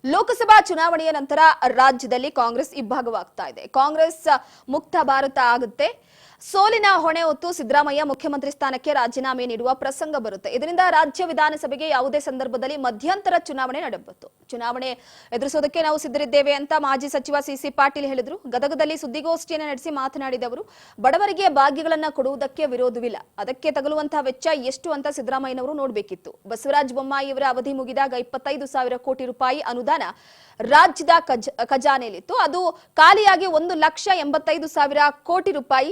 ಲೋಕಸಭಾ ಚುನಾವಣೆಯ ನಂತರ ರಾಜ್ಯದಲ್ಲಿ ಕಾಂಗ್ರೆಸ್ ಇಬ್ಬಾಗವಾಗ್ತಾ ಇದೆ. ಕಾಂಗ್ರೆಸ್ ಮುಕ್ತ ಭಾರತ ಆಗುತ್ತೆ. ಸೋಲಿನ ಹೊಣೆ ಹೊತ್ತು ಸಿದ್ದರಾಮಯ್ಯ ಮುಖ್ಯಮಂತ್ರಿ ಸ್ಥಾನಕ್ಕೆ ರಾಜೀನಾಮೆ ನೀಡುವ ಪ್ರಸಂಗ ಬರುತ್ತೆ. ಇದರಿಂದ ರಾಜ್ಯ ವಿಧಾನಸಭೆಗೆ ಯಾವುದೇ ಸಂದರ್ಭದಲ್ಲಿ ಮಧ್ಯಂತರ ಚುನಾವಣೆ ನಡೆಯಬಹುದು. ಚುನಾವಣೆ ಎದುರಿಸೋದಕ್ಕೆ ನಾವು ಸಿದ್ಧರಿದ್ದೇವೆ ಅಂತ ಮಾಜಿ ಸಚಿವ ಸಿಸಿ ಪಾಟೀಲ್ ಹೇಳಿದ್ರು. ಗದಗದಲ್ಲಿ ಸುದ್ದಿಗೋಷ್ಠಿಯನ್ನು ನಡೆಸಿ ಮಾತನಾಡಿದ ಅವರು, ಬಡವರಿಗೆ ಭಾಗ್ಯಗಳನ್ನ ಕೊಡುವುದಕ್ಕೆ ವಿರೋಧವಿಲ್ಲ, ಅದಕ್ಕೆ ತಗಲುವಂತಹ ವೆಚ್ಚ ಎಷ್ಟು ಅಂತ ಸಿದ್ದರಾಮಯ್ಯನವರು ನೋಡಬೇಕಿತ್ತು. ಬಸವರಾಜ ಬೊಮ್ಮಾಯಿಯವರ ಅವಧಿ ಮುಗಿದಾಗ 25,000 ಕೋಟಿ ರೂಪಾಯಿ ಅನುದಾನ ರಾಜ್ಯದ ಖಜಾನೆಯಲ್ಲಿತ್ತು. ಅದು ಖಾಲಿಯಾಗಿ 1,85,000 ಕೋಟಿ ರೂಪಾಯಿ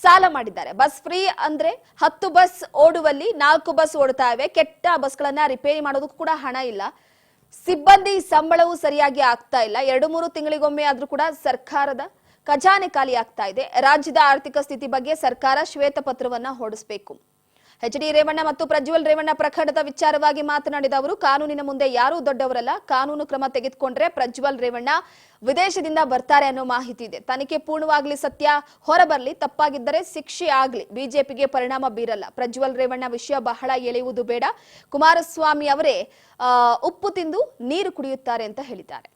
ಸಾಲ ಮಾಡಿದ್ದಾರೆ. ಬಸ್ ಫ್ರೀ ಅಂದ್ರೆ 10 ಬಸ್ ಓಡುವಲ್ಲಿ 4 ಬಸ್ ಓಡ್ತಾ ಇವೆ. ಕೆಟ್ಟ ಬಸ್ಗಳನ್ನ ರಿಪೇರಿ ಮಾಡೋದಕ್ಕೂ ಕೂಡ ಹಣ ಇಲ್ಲ. ಸಿಬ್ಬಂದಿ ಸಂಬಳವೂ ಸರಿಯಾಗಿ ಆಗ್ತಾ ಇಲ್ಲ. 2-3 ತಿಂಗಳಿಗೊಮ್ಮೆ ಆದ್ರೂ ಕೂಡ ಸರ್ಕಾರದ ಖಜಾನೆ ಖಾಲಿ ಆಗ್ತಾ ಇದೆ. ರಾಜ್ಯದ ಆರ್ಥಿಕ ಸ್ಥಿತಿ ಬಗ್ಗೆ ಸರ್ಕಾರ ಶ್ವೇತಪತ್ರವನ್ನ ಹೊರಡಿಸಬೇಕು. ಎಚ್.ಡಿ. ರೇವಣ್ಣ ಮತ್ತು ಪ್ರಜ್ವಲ್ ರೇವಣ್ಣ ಪ್ರಕರಣದ ವಿಚಾರವಾಗಿ ಮಾತನಾಡಿದ ಅವರು, ಕಾನೂನಿನ ಮುಂದೆ ಯಾರೂ ದೊಡ್ಡವರಲ್ಲ. ಕಾನೂನು ಕ್ರಮ ತೆಗೆದುಕೊಂಡ್ರೆ ಪ್ರಜ್ವಲ್ ರೇವಣ್ಣ ವಿದೇಶದಿಂದ ಬರ್ತಾರೆ ಅನ್ನೋ ಮಾಹಿತಿ ಇದೆ. ತನಿಖೆ ಪೂರ್ಣವಾಗ್ಲಿ, ಸತ್ಯ ಹೊರಬರ್ಲಿ, ತಪ್ಪಾಗಿದ್ದರೆ ಶಿಕ್ಷೆ ಆಗ್ಲಿ, ಬಿಜೆಪಿಗೆ ಪರಿಣಾಮ ಬೀರಲ್ಲ. ಪ್ರಜ್ವಲ್ ರೇವಣ್ಣ ವಿಷಯ ಬಹಳ ಎಳೆಯುವುದು ಬೇಡ. ಕುಮಾರಸ್ವಾಮಿ ಅವರೇ ಉಪ್ಪು ತಿಂದು ನೀರು ಕುಡಿಯುತ್ತಾರೆ ಅಂತ ಹೇಳಿದ್ದಾರೆ.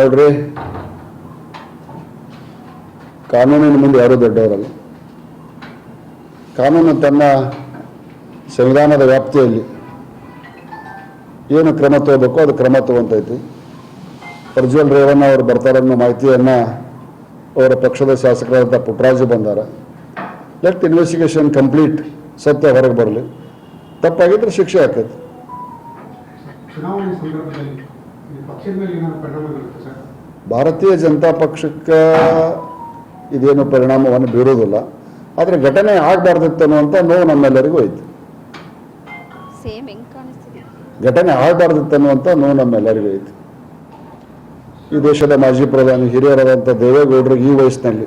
ನೋಡ್ರಿ, ಕಾನೂನಿನ ಮುಂದೆ ಯಾರೂ ದೊಡ್ಡವರಲ್ಲ. ಕಾನೂನು ತನ್ನ ಸಂವಿಧಾನದ ವ್ಯಾಪ್ತಿಯಲ್ಲಿ ಏನು ಕ್ರಮ ತಗೋಬೇಕೋ ಅದು ಕ್ರಮ ತಗೊಂತೈತಿ. ಪ್ರಜ್ವಲ್ ರೇವಣ್ಣ ಅವರು ಬರ್ತಾರೆ ಅನ್ನೋ ಮಾಹಿತಿಯನ್ನು ಅವರ ಪಕ್ಷದ ಶಾಸಕರಾದ ಪುಟ್ಟರಾಜು ಬಂದಾರ. ಲೆಟ್ ಇನ್ವೆಸ್ಟಿಗೇಷನ್ ಕಂಪ್ಲೀಟ್, ಸತ್ಯ ಹೊರಗೆ ಬರಲಿ. ತಪ್ಪಾಗಿದ್ರೆ ಶಿಕ್ಷೆ ಆಗ್ತೈತಿ. ಭಾರತೀಯ ಜನತಾ ಪಕ್ಷಕ್ಕೆ ಇದೇನು ಪರಿಣಾಮವನ್ನು ಬೀರೋದಿಲ್ಲ. ಆದರೆ ಘಟನೆ ಆಗಬಾರ್ದಿತ್ತು ಅನ್ನುವಂಥ ನೋವು ನಮ್ಮೆಲ್ಲರಿಗೂ ಐತಿ. ಘಟನೆ ಆಗಬಾರ್ದಿತ್ತು ಅನ್ನುವಂಥ ನೋವು ನಮ್ಮೆಲ್ಲರಿಗೂ ಐತಿ. ಈ ದೇಶದ ಮಾಜಿ ಪ್ರಧಾನಿ ಹಿರಿಯರಾದಂಥ ದೇವೇಗೌಡರು ಈ ವಯಸ್ಸಿನಲ್ಲಿ